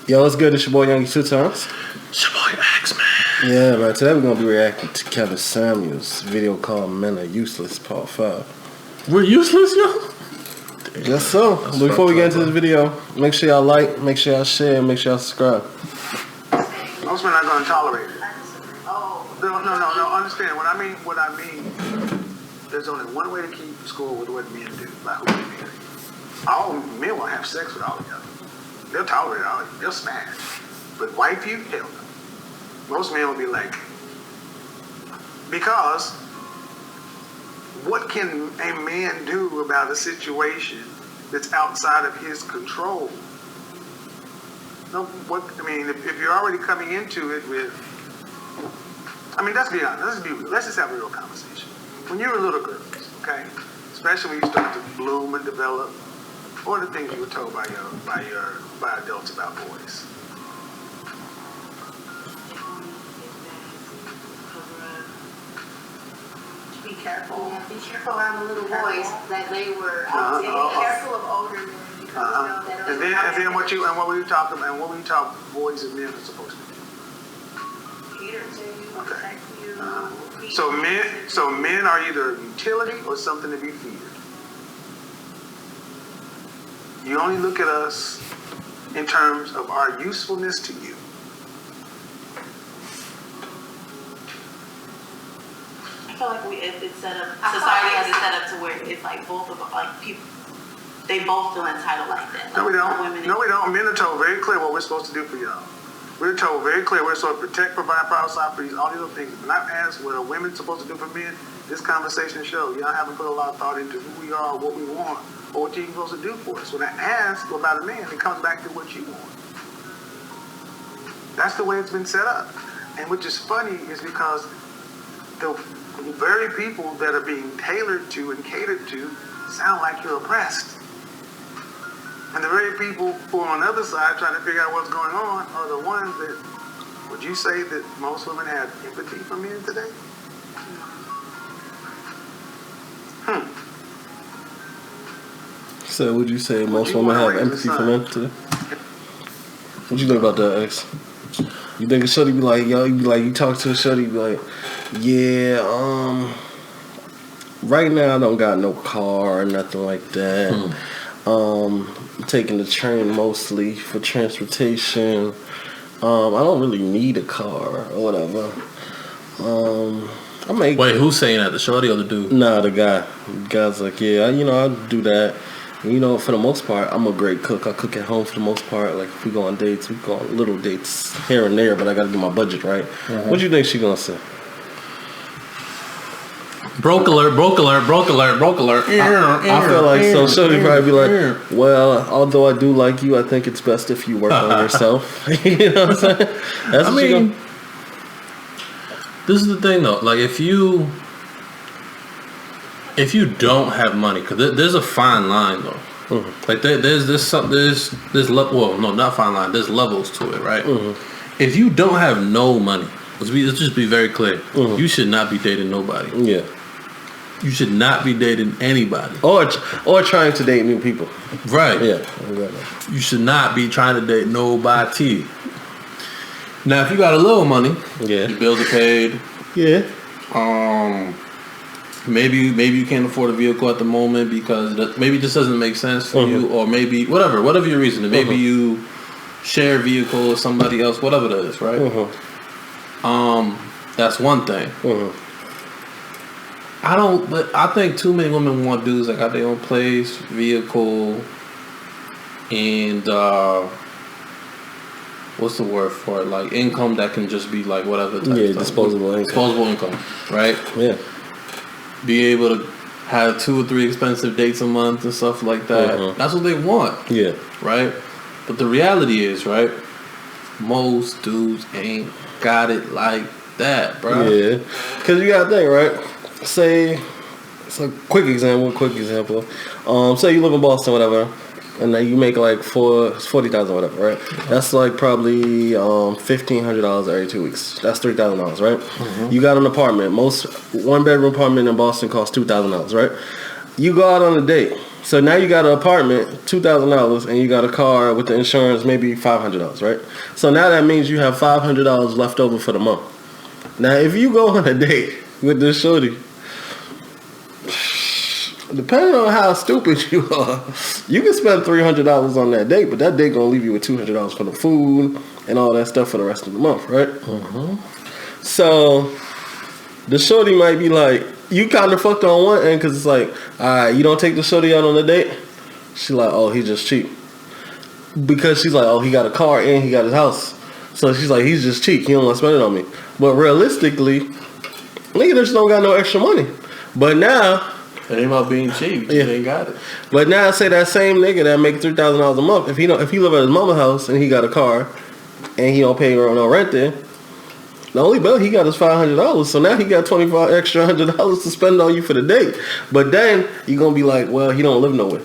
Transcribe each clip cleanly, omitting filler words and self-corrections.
Yo, what's good? It's your boy Youngie 2 Times. It's your boy X, man. Yeah, man. Today we're gonna be reacting to Kevin Samuels' video called "Men Are Useless" Part 5. We're useless, yo? Just so. But before we get into this video, make sure y'all like, make sure y'all share, and make sure y'all subscribe. Most men are gonna tolerate it. No. Understand what I mean. There's only one way to keep score with what men do, by who they marry. All men will have sex with all of y'all. They'll tolerate all of you. They'll smash. But wife you, hell no. Most men will be like, because what can a man do about a situation that's outside of his control? No, if you're already coming into it with, let's be honest. Let's just have a real conversation. When you're a little girl, okay, especially when you start to bloom and develop, what are the things you were told by adults about boys? Be careful around the little boys that they were. Be careful of older men because and then what were you talking about? And what were you taught boys and men are supposed to do? Cater to you, protect you. So men are either utility or something to be feared. You only look at us in terms of our usefulness to you. I feel like it's set up. Society has it set up to where it's like both of people. They both feel entitled like that. No, we don't. No, we don't. Men are told very clear what we're supposed to do for y'all. We're told very clear we're supposed to protect, provide, provide, for all these other things. When I ask what are women supposed to do for men, this conversation shows y'all haven't put a lot of thought into who we are, what we want, or what you're supposed to do for us. When I ask about a man, it comes back to what you want. That's the way it's been set up. And which is funny is because the very people that are being tailored to and catered to sound like you're oppressed. And the very people who are on the other side trying to figure out what's going on are the ones that, would you say that most women have empathy for men today? So would you say most women have empathy for men today? What you think about that, X? You think a shorty be like, yo, you talk to a shorty, be like, yeah, right now I don't got no car or nothing like that. Taking the train mostly for transportation. I don't really need a car or whatever. Wait, who's saying that? The shorty or the dude? Nah, the guy. The guy's like, yeah, I do that. And, for the most part, I'm a great cook. I cook at home for the most part. Like, if we go on dates, we go on little dates here and there, but I got to get my budget right. What do you think she gonna say? Broke alert. I feel like so shorty probably be like, well, although I do like you, I think it's best if you work on yourself. You know what I'm saying? That's what she gonna... This is the thing though. Like if you don't have money, because there's a fine line though. Like there's well, no, not fine line. There's levels to it, right? If you don't have no money, let's just be very clear. You should not be dating nobody. Yeah. You should not be dating anybody. Or trying to date new people. Right. Yeah. You should not be trying to date nobody. Now, if you got a little money, your bills are paid. Yeah. Maybe you can't afford a vehicle at the moment because maybe this doesn't make sense for you, or maybe whatever your reason. Maybe you share a vehicle with somebody else, whatever that is, right? That's one thing. I think too many women want dudes that got their own place, vehicle, and what's the word for it? Like income that can just be like whatever type stuff. Disposable income, right? Yeah. Be able to have 2 or 3 expensive dates a month and stuff like that. That's what they want. Yeah. Right? But the reality is, right, most dudes ain't got it like that, bro. Yeah. Because you got to think, right? Say, it's a quick example. Say you live in Boston, whatever, and then you make like $40,000 or whatever, right? That's like probably $1,500 every 2 weeks. That's $3,000, right? You got an apartment. Most 1-bedroom apartment in Boston costs $2,000, right? You go out on a date. So now you got an apartment, $2,000, and you got a car with the insurance, maybe $500, right? So now that means you have $500 left over for the month. Now, if you go on a date with this shorty, depending on how stupid you are, you can spend $300 on that date, but that date gonna leave you with $200 for the food and all that stuff for the rest of the month, right? Mm-hmm. So the shorty might be like, you kind of fucked on one end because it's like, all right, you don't take the shorty out on a date. She like, oh, he just cheap, because she's like, oh, he got a car and he got his house, so she's like, he's just cheap. He don't want to spend it on me. But realistically, nigga just don't got no extra money. But now. It ain't about being cheap. You ain't got it. But now, say that same nigga that make $3,000 a month, if he live at his mama's house and he got a car and he don't pay no rent there, the only bill he got is $500. So now he got $25 extra $100 to spend on you for the date. But then you gonna be like, well, he don't live nowhere.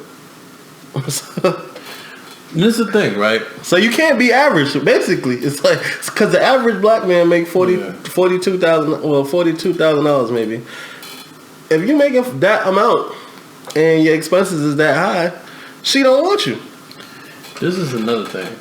This is the thing, right? So you can't be average. Basically, it's like, because the average black man make $42,000 maybe. If you making that amount and your expenses is that high, she don't want you. This is another thing.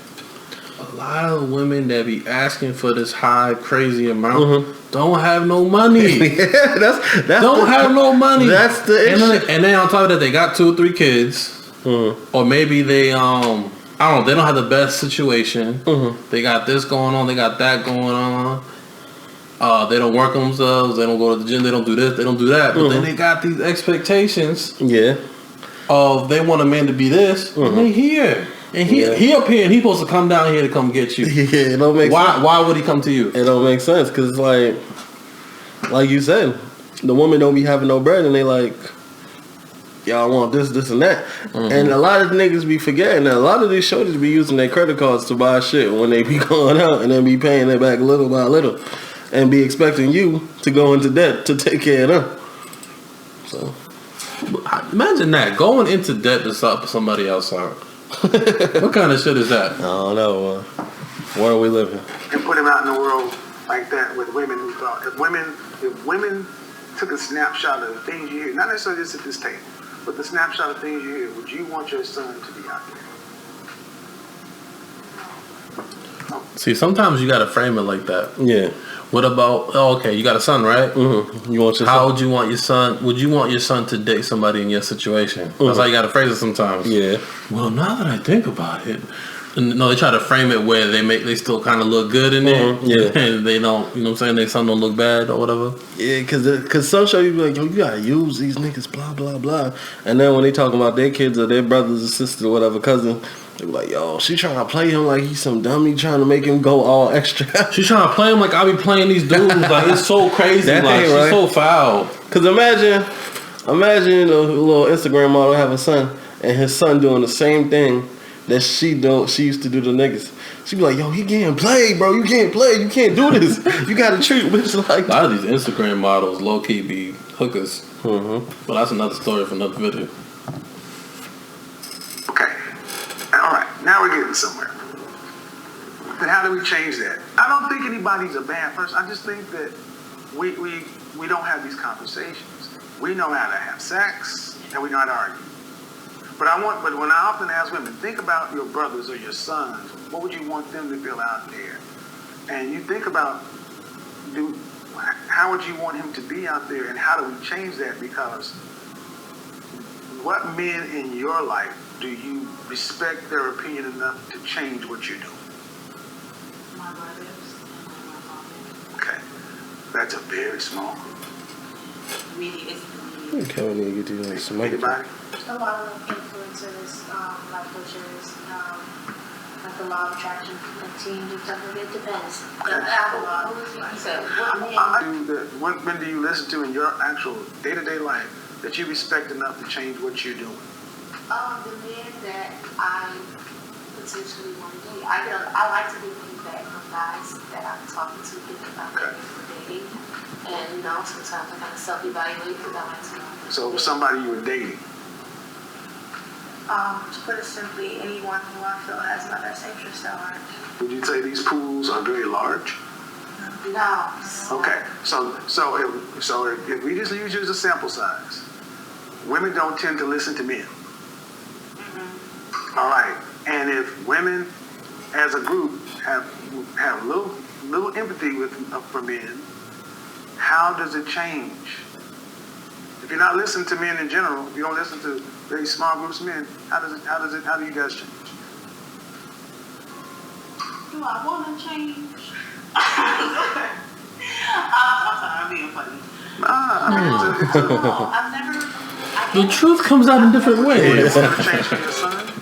A lot of women that be asking for this high, crazy amount don't have no money. Yeah, that's don't have no money. That's the issue. And then on top of that, they got 2 or 3 kids, or maybe they I don't know. They don't have the best situation. They got this going on. They got that going on. They don't work on themselves. They don't go to the gym. They don't do this. They don't do that. But then they got these expectations. Yeah. Of they want a man to be this. And they here. And he up here and he supposed to come down here to come get you. Yeah, it don't make sense. Why would he come to you? It don't make sense because it's like you said, the woman don't be having no bread and they like, y'all want this, this, and that. And a lot of niggas be forgetting that a lot of these shorties be using their credit cards to buy shit when they be going out and then be paying it back little by little. And be expecting you to go into debt to take care of them. So, imagine that, going into debt to stop somebody else out. What kind of shit is that? I don't know. Where are we living? And put him out in the world like that with women who thought if women took a snapshot of the things you hear, not necessarily just at this table, but the snapshot of things you hear, would you want your son to be out there? See, sometimes you gotta frame it like that. Yeah. What about? Oh, okay, you got a son, right? You want your How son? would you want your son? Would you want your son to date somebody in your situation? That's how you got to phrase it sometimes. Yeah. Well, now that I think about it, no, they try to frame it where they still kind of look good in it. Yeah. And they don't, you know what I'm saying? Their son don't look bad or whatever. Yeah, because some show you be like, yo, you gotta use these niggas, blah blah blah, and then when they talking about their kids or their brothers or sisters or whatever cousin, they be like, yo, she trying to play him like he's some dummy, trying to make him go all extra. She's trying to play him like I be playing these dudes. Like it's so crazy. That like ain't she's right. so foul. Because imagine a little Instagram model have a son and his son doing the same thing that she used to do to niggas. She be like, yo, he getting played, bro. You can't play. You can't do this. You gotta treat bitches like A lot of these Instagram models low key be hookers. But that's another story for another video. Okay. All right. Now we're getting somewhere. Then how do we change that? I don't think anybody's a bad person. I just think that we don't have these conversations. We know how to have sex and we know how to argue. But when I often ask women, think about your brothers or your sons. What would you want them to feel out there? And you think about, how would you want him to be out there, and how do we change that? Because what men in your life do you respect their opinion enough to change what you do? My brothers and my father. Okay, that's a very small group. Really, it's Okay, we need to get these like some Anybody? A lot of influencers, like coaches, like the law of attraction, like teams and stuff. It depends. I have a lot. you said, what men? What men do you listen to in your actual day-to-day life that you respect enough to change what you're doing? The men that I potentially want to date. I like to get feedback from guys that I'm talking to, thinking about dating. And sometimes I kind of self-evaluate because I like to know. So somebody you were dating. To put it simply, anyone who I feel has my best interest at heart. Would you say these pools are very large? No. Okay, so if we just use you as a sample size, women don't tend to listen to men. And if women, as a group, have little empathy for men, how does it change? If you're not listening to men in general, if you don't listen to very small groups of men, how do you guys change? Do I want to change? I'm sorry, I'm being funny. No, I've never. The truth comes out in different Would you ways. want to change for your son?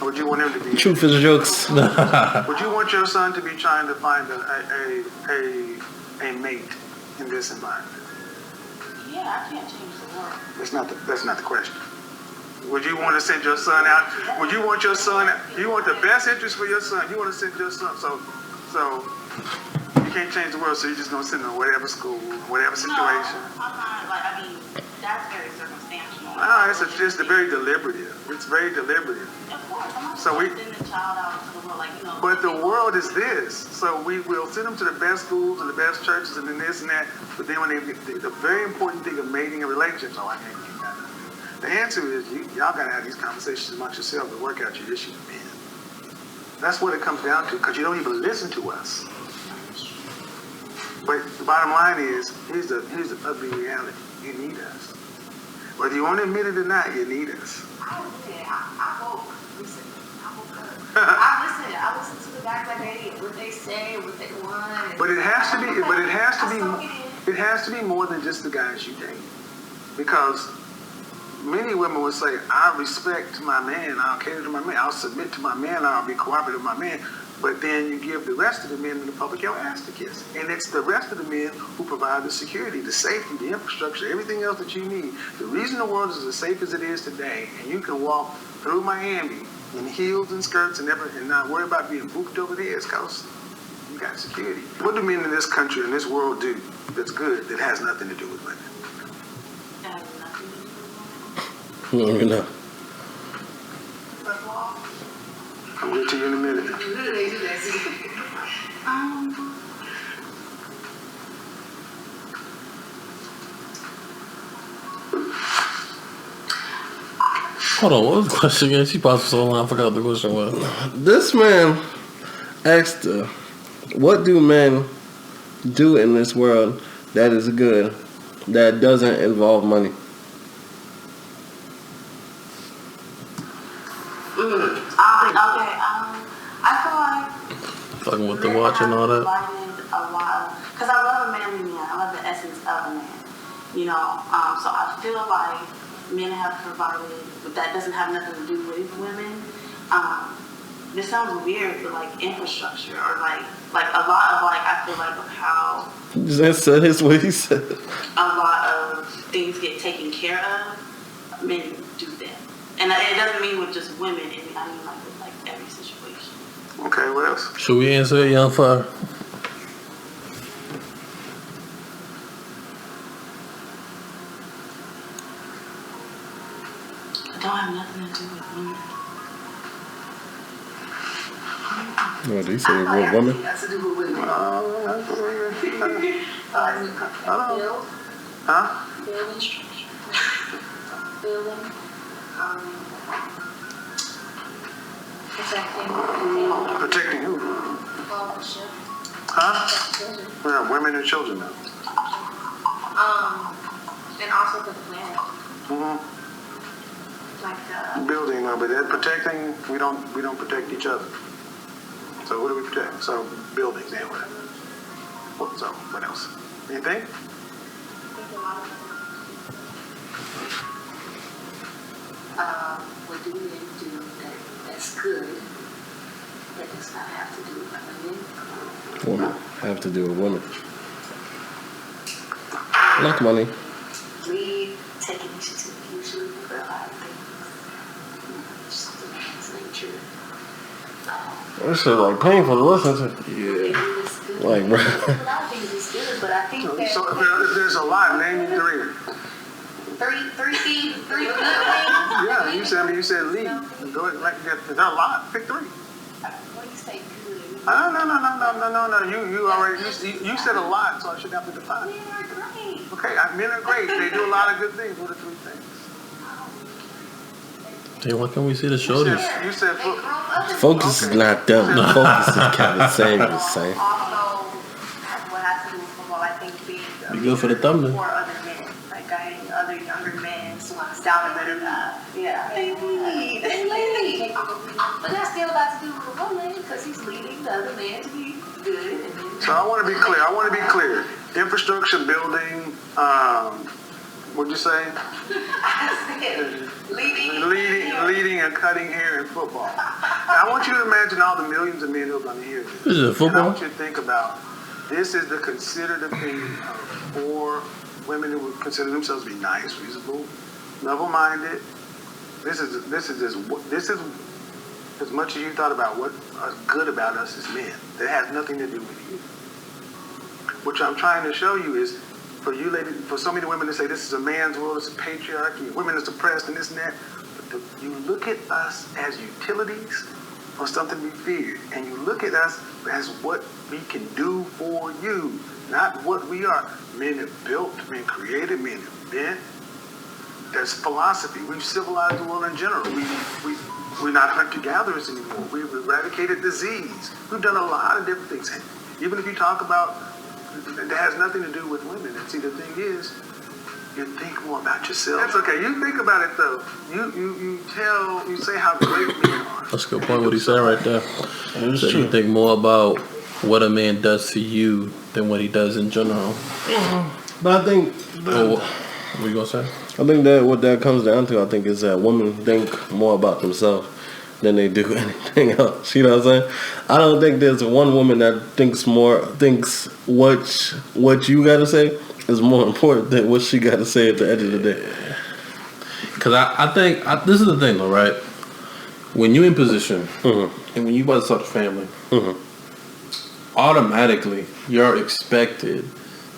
Or would you want him to be... Truth is jokes. Would you want your son to be trying to find a mate in this environment? Yeah, I can't change the world. That's not the question. Would you want to send your son out? Would you want your son? You want the best interest for your son. You want to send your son. So you can't change the world. So you're just gonna send him to whatever school, whatever situation. No, I'm not. Like, I mean, that's very circumstantial. No, it's just very deliberative. It's very deliberative. Of course, I'm not So we- send the child out into the world, like, you know. But the world is this. So we will send them to the best schools and the best churches and then this and that. But then when the very important thing of mating and relationships, I can't keep that. The answer is y'all got to have these conversations amongst yourselves to work out your issues with men. That's what it comes down to, because you don't even listen to us. But the bottom line is, here's the ugly reality. You need us. Whether you want to admit it or not, you need us. I hope. Listen, I woke up. I listen to the guys I date, what they say, what they want. But it has to be more than just the guys you date. Because many women will say, I respect my man, I'll cater to my man, I'll submit to my man, I'll be cooperative with my man. But then you give the rest of the men in the public your ass to kiss. And it's the rest of the men who provide the security, the safety, the infrastructure, everything else that you need. The reason the world is as safe as it is today, and you can walk through Miami in heels and skirts and not worry about being booped over the head, because you got security. What do men in this country, in this world do that's good, that has nothing to do with women? That has nothing to do with I don't even know. First of all, I'll get to you in a minute. Hold on, what was the question again? She paused for so long, I forgot what the question was. This man asked her, what do men do in this world that is good, that doesn't involve money? I feel like Talking with the watch and all that. Because I love a manly man. I love the essence of a man. You know, so I feel like men have provided, but that doesn't have nothing to do with women. This sounds weird, but like infrastructure or like a lot of like, I feel like of how That said his what he said. a lot of things get taken care of, men do that. And it doesn't mean with just women, I mean like with like every situation. Okay, what else? Should we answer it, Young Fire? It don't have nothing to do with women. What did he say? What woman? Has to do with women. Build, Huh? building structure. Building, protecting, Protecting who? ownership, Huh? children. Well, women and children now. And also for the planet, Mm-hmm. like Building, but that protecting, we don't protect each other. So what do we protect? So buildings and whatever. So what else? Anything? what do men do that's good, that does not have to do with women. Woman. Have to do with women. Like money. We take initiative usually for a lot of things. Just the man's nature. That shit like painful to listen to. Yeah. It's good. Like, bro. A lot of things is good, but I think that So if there's a lot, name three. three things, three good things. Yeah, you said lead. Go ahead, like, is there a lot? Pick three. When you say good, No. You already you said a lot, so I should have to define. men are great. Okay, men are great. They do a lot of good things. What are three things? Hey, why can't we see the You shoulders? said Focus is not them. Focus is kind of same as same. Also, what has to do with football, I think being Be good for the thumbnail. for other men, like guiding other younger men down a better path. Yeah, they lead. But that's still got to do with a woman because he's leading the other man to be good. So I want to be clear. Infrastructure building, what'd you say? Leading and cutting hair in football. Now, I want you to imagine all the millions of men who are going to hear this. This is a And I football? want you to think about, this is the considered opinion of 4 women who would consider themselves to be nice, reasonable, level-minded. This is as much as you thought about what is good about us as men. That has nothing to do with you. What I'm trying to show you is, for you ladies, for so many women to say this is a man's world, it's a patriarchy, women are suppressed and this and that, but you look at us as utilities or something to be feared, and you look at us as what we can do for you, not what we are. Men have built, men created, men have been. There's philosophy. We've civilized the world in general. We're not hunter-gatherers anymore. We've eradicated disease. We've done a lot of different things. Even if you talk about, that has nothing to do with women. And see, the thing is, you think more about yourself. That's okay. You think about it, though. You say how great men are. That's a good point what he said right there. It's So true. you think more about what a man does to you than what he does in general. But I think What you gonna say? that what that comes down to, I think, is that women think more about themselves than they do anything else. You know what I'm saying? I don't think there's one woman that thinks what you gotta say is more important than what she gotta say at the end of the day. Because I think this is the thing though, right? When you're in position and when you about to start a family, automatically you're expected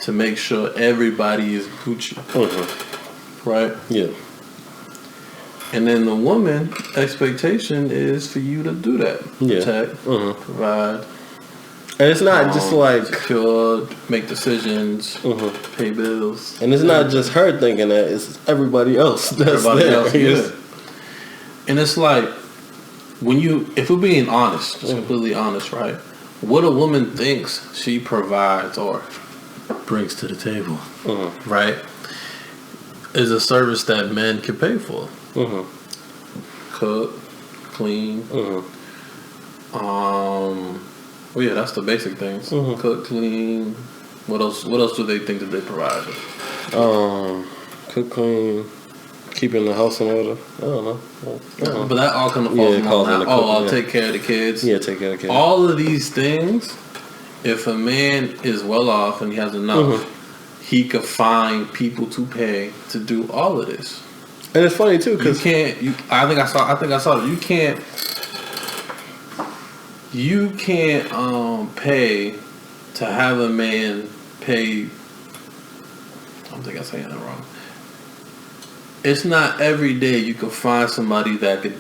to make sure everybody is Gucci, right? Yeah. And then the woman expectation is for you to do that, Yeah. protect, provide, And it's not just like, secure, make decisions, pay bills, and it's not just her thinking that, it's everybody else that's everybody there. else. Yeah. And it's like if we're being honest, just completely honest, right? What a woman thinks she provides or brings to the table, right, is a service that men can pay for. Cook, clean. Well, yeah, that's the basic things. Cook, clean. What else? What else do they think that they provide? Cook, clean, keeping the house in order. I don't know. But that all kind of falls Yeah, it calls on in that. the I'll cooking, take care of the kids. Yeah, take care of the kids. All of these things, if a man is well off and he has enough, he could find people to pay to do all of this. And it's funny too, because I think I saw that you can't pay to have a man pay. I think I'm saying that wrong. It's not every day you can find somebody that could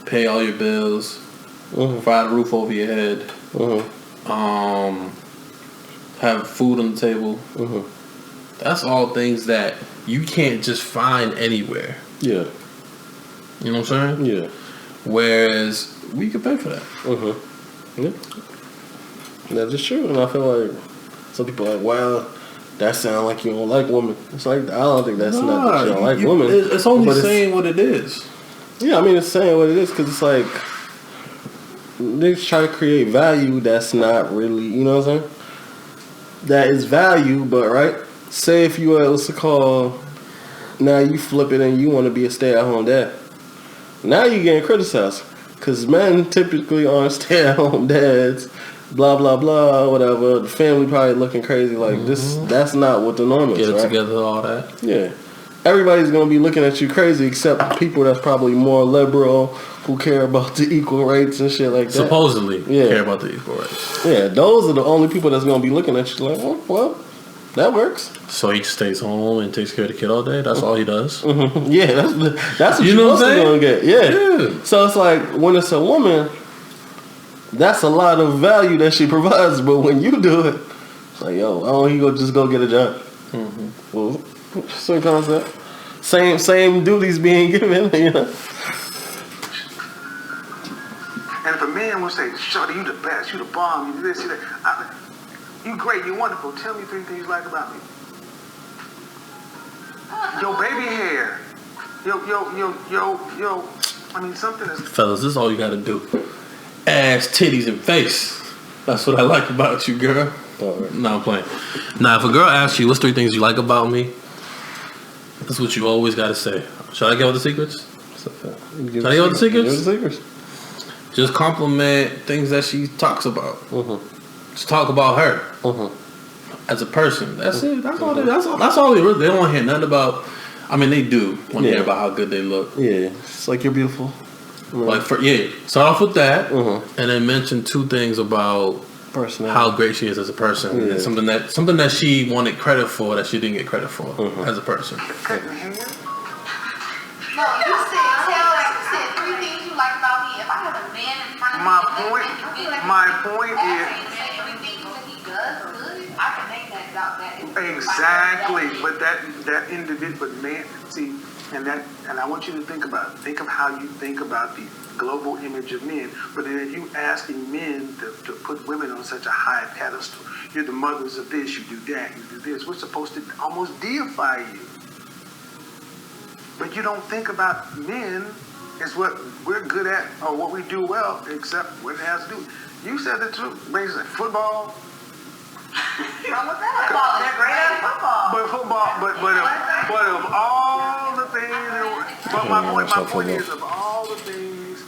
pay all your bills, provide a roof over your head, have food on the table. That's all things that you can't just find anywhere. Yeah. You know what I'm saying? Yeah. Whereas we could pay for that. Yeah. That is true, and I feel like some people are like, wow, that sounds like you don't like women. It's like, I don't think that's not that you don't like women. It's only but saying what it is. Yeah, I mean, it's saying what it is, because it's like they try to create value that's not really, you know what I'm saying? That is value, but right? Say if you were, what's it called? Now you flip it and you want to be a stay-at-home dad. Now you're getting criticized because men typically aren't stay-at-home dads. Blah blah blah, whatever. The family probably looking crazy like this. That's not what the norm is. Get it right? together, all that. Yeah. Everybody's gonna be looking at you crazy except people that's probably more liberal, who care about the equal rights and shit like that. Supposedly care about the equal rights. Yeah, those are the only people that's gonna be looking at you like, well, that works. So he just stays home and takes care of the kid all day. That's all he does. Yeah, that's what You know what I'm supposed to saying? gonna get. Yeah. Yeah. So it's like when it's a woman, that's a lot of value that she provides. But when you do it, it's like, yo, why don't you just go get a job? Well, same concept, same duties being given. You know. gonna say, "Shorty, you the best. You the bomb. You this, you that. You great. You wonderful. Tell me 3 things you like about me." Yo, baby hair. Yo. I mean, something is. Fellas, this is all you gotta do. Ass, titties, and face. That's what I like about you, girl. No, I'm playing. Now, if a girl asks you, what's 3 things you like about me? That's what you always gotta say. Should I get all the secrets? Should I get all the secrets? Give the secrets. Just compliment things that she talks about. Just talk about her as a person. That's it. That's all. That's all they really. They don't want to hear nothing about. I mean, they do want to hear about how good they look. Yeah, it's like you're beautiful. Like start off with that, and then mention 2 things about how great she is as a person. Yeah. And something that she wanted credit for that she didn't get credit for as a person. No, you said 3 things you like about me. If I have a man in front of me, My point is everything that he does good, I can make that out that. exactly, but that individual, but man, see, and I want you to think about it. Think of how you think about the global image of men, but then you asking men to put women on such a high pedestal. You're the mothers of this, you do that, you do this. We're supposed to almost deify you. But you don't think about men as what we're good at or what we do well, except what it has to do. You said the truth. Basically, football. Wrong with that? Football, they're great at football. But of all the things, but my point is, of all the things,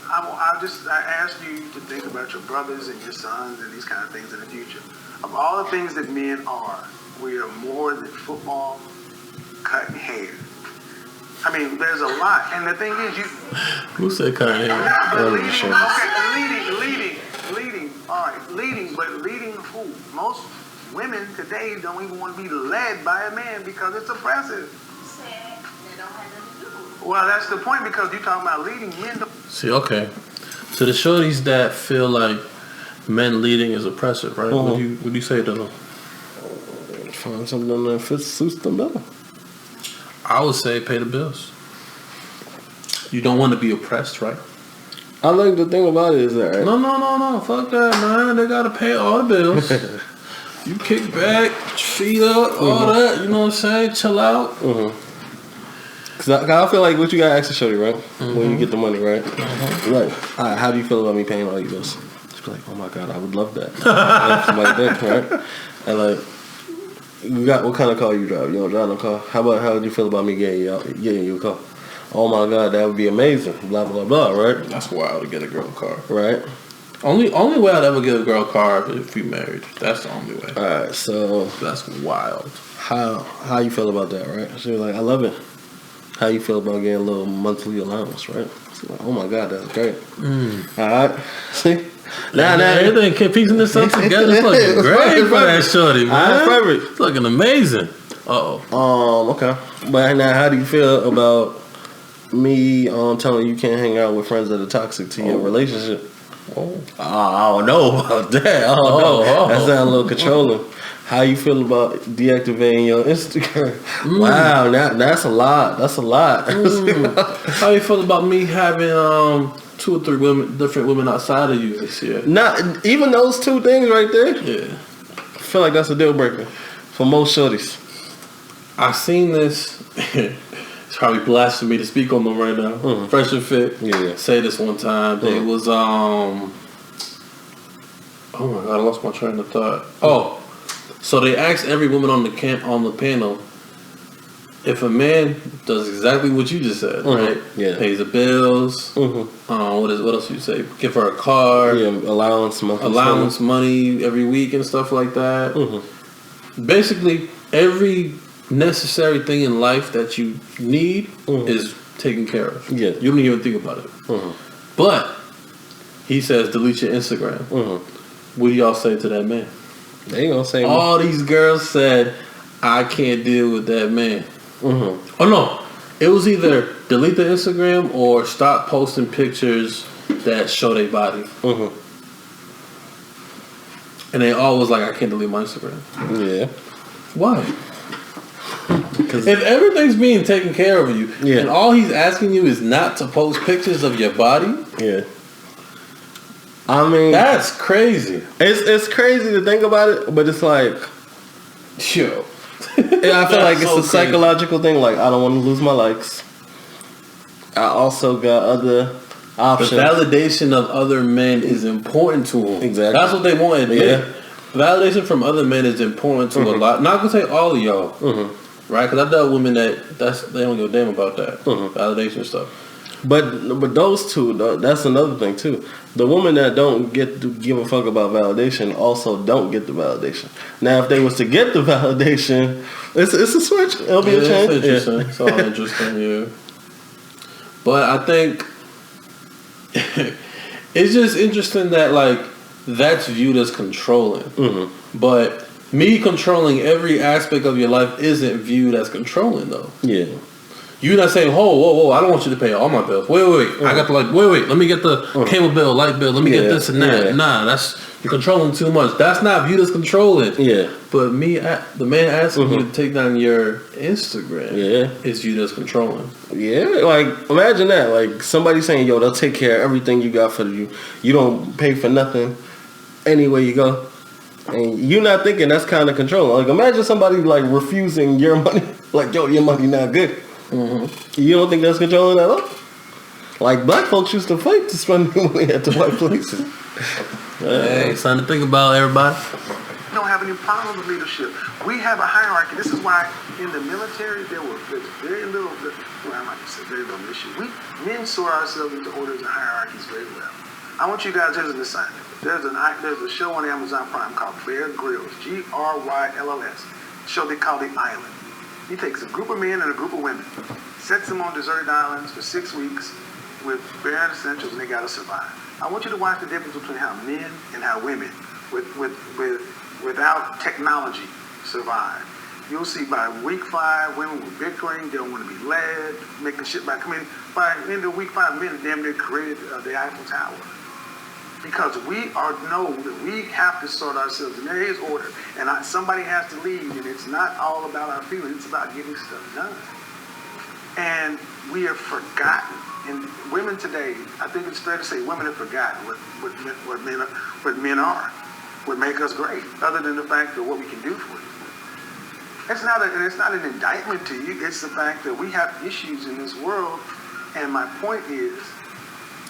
I asked you to think about your brothers and your sons and these kind of things in the future. Of all the things that men are, we are more than football, cutting hair. I mean, there's a lot, and the thing is, Who said cutting hair? Leading. All right, leading, but leading who? Most women today don't even want to be led by a man because it's oppressive. Well, that's the point, because you're talking about leading men. See, okay. So the shorties that feel like men leading is oppressive, right? What do you say to them? Find something that suits them better. I would say pay the bills. You don't want to be oppressed, right? I like the thing about it is that, right? No. Fuck that, man. They gotta pay all the bills. You kick back, feet up, all that. You know what I'm saying? Chill out. Cause I feel like what you gotta ask the shorty, right? When you get the money, right? Right. All right. How do you feel about me paying all your bills? She's like, oh my god, I would love that. Like that, right? And like, you got what kind of car you drive? You don't drive no car. How would you feel about me getting you a car? Oh my god, that would be amazing. Blah blah blah. Right? That's wild to get a girl a car. Right. Only way I'd ever get a girl a car if we married. That's the only way. All right. So that's wild. How you feel about that? Right? She was like, I love it. How you feel about getting a little monthly allowance? Right? She's like, oh my god, that's great. All right. See. Now everything kept piecing this up together. It's looking great for that shorty, man. Perfect. It's looking amazing. Okay. But now, how do you feel about me telling you can't hang out with friends that are toxic to your relationship? I don't know about that. I don't know. That sounds a little controlling. How you feel about deactivating your Instagram? Wow, that's a lot. That's a lot. How you feel about me having 2 or 3 different women outside of you this year? Not even those 2 things right there. Yeah, I feel like that's a deal breaker for most shorties. I seen this. It's probably blasphemy to speak on them right now. Fresh and Fit. Yeah. Say this one time. They was oh my god, I lost my train of thought. So they asked every woman on the panel if a man does exactly what you just said, right? Yeah. Pays the bills. What else you say? Give her a car. Yeah, allowance money every week and stuff like that. Basically, every necessary thing in life that you need is taken care of. Yeah. You don't even think about it. But he says delete your Instagram. What do y'all say to that man? They gonna say all these girls said I can't deal with that man. Oh no, it was either delete the Instagram or stop posting pictures that show their body. And they all was like, I can't delete my Instagram. Yeah. Why? Because if everything's being taken care of you, and all he's asking you is not to post pictures of your body, I mean, That's crazy. It's crazy to think about it, but it's like, Yo. I feel like it's so a psychological thing. Like, I don't want to lose my likes. I also got other The options. validation of other men is important to them. Exactly. That's what they want to admit. Yeah. Validation from other men is important to a lot. Not gonna say all of y'all, right? Because I dealt with women they don't give a damn about that validation stuff. But those two, that's another thing too. The women that don't get to give a fuck about validation also don't get the validation. Now, if they was to get the validation, it's a switch. It'll be a change. It's interesting. It's all interesting, yeah. But I think it's just interesting that like that's viewed as controlling. But me controlling every aspect of your life isn't viewed as controlling though. Yeah. You're not saying, whoa, I don't want you to pay all my bills. Wait. I got to let me get the cable bill, light bill, let me get this and that. Yeah. Nah, you're controlling too much. That's not viewed as controlling. Yeah. But the man asking you to take down your Instagram is viewed as controlling. Yeah, like imagine that. Like somebody saying, yo, they'll take care of everything you got for you. You don't pay for nothing anywhere you go. And you're not thinking that's kind of controlling. Like imagine somebody like refusing your money. Like, yo, your money not good. You don't think that's controlling at all? Like black folks used to fight to spend money at the white places. Hey, something to think about, everybody. We don't have any problem with leadership. We have a hierarchy. This is why in the military there's very little. Well, I might just say very little issue. Men sort ourselves into orders and hierarchies very well. I want you guys. Here's an assignment. There's a show on Amazon Prime called Bear Grylls. Grylls. Show they call The Island. He takes a group of men and a group of women, sets them on deserted islands for 6 weeks with bare essentials, and they got to survive. I want you to watch the difference between how men and how women, without technology, survive. You'll see by week 5, women were bickering, they don't want to be led, making shit by coming. By the end of week 5, men damn near created the Eiffel Tower. Because we know that we have to sort ourselves, and there is order, and somebody has to lead, and it's not all about our feelings, it's about getting stuff done. And we have forgotten, and women today, I think it's fair to say women have forgotten what men are, what make us great, other than the fact of what we can do for you. It's not an indictment to you, it's the fact that we have issues in this world, and my point is,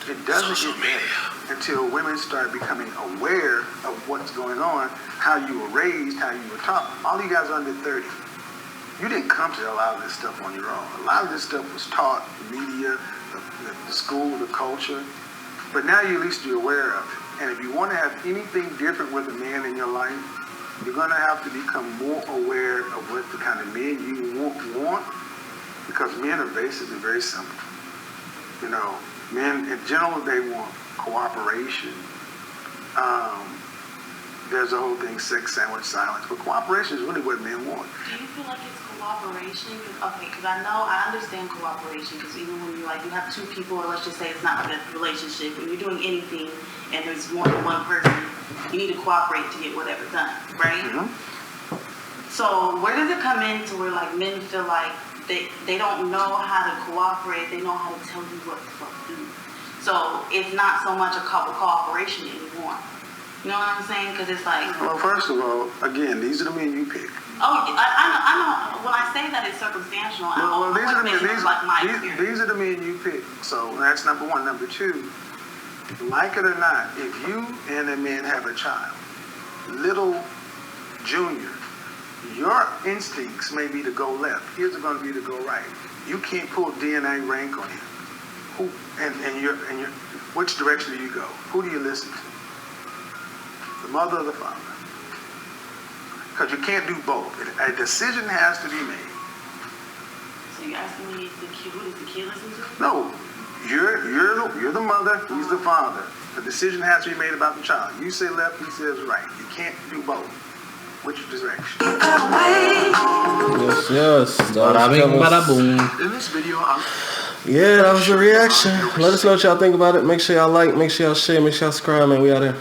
it doesn't get better until women start becoming aware of what's going on, how you were raised, how you were taught. All you guys are under 30. You didn't come to a lot of this stuff on your own. A lot of this stuff was taught, the media, the school, the culture. But now at least you're aware of it. And if you want to have anything different with a man in your life, you're going to have to become more aware of what the kind of men you want, because men are basically very simple. You know, men, in general, they want cooperation. There's a whole thing, sex sandwich silence, but cooperation is really what men want. Do you feel like it's cooperation? Okay, because I understand cooperation, because even when you have two people, or let's just say it's not like a relationship, when you're doing anything and there's more than one person, you need to cooperate to get whatever done, right? So where does it come in to where like men feel like they don't know how to cooperate, they know how to tell you what to do. So it's not so much a cooperation anymore. You know what I'm saying? Because it's like... Well, first of all, again, these are the men you pick. Oh, I know. When I say that it's circumstantial, These are the men you pick. So that's number one. Number two, like it or not, if you and a man have a child, little junior, your instincts may be to go left. His are going to be to go right. You can't pull DNA rank on him. Which direction do you go? Who do you listen to? The mother or the father? Because you can't do both. A decision has to be made. So you're asking me who does the kid listen to? No, you're the mother. He's the father. The decision has to be made about the child. You say left, he says right. You can't do both. Which direction? Yes. Bada boom. In this video, yeah, that was the reaction. Let us know what y'all think about it. Make sure y'all like, make sure y'all share, make sure y'all subscribe, man. We out here.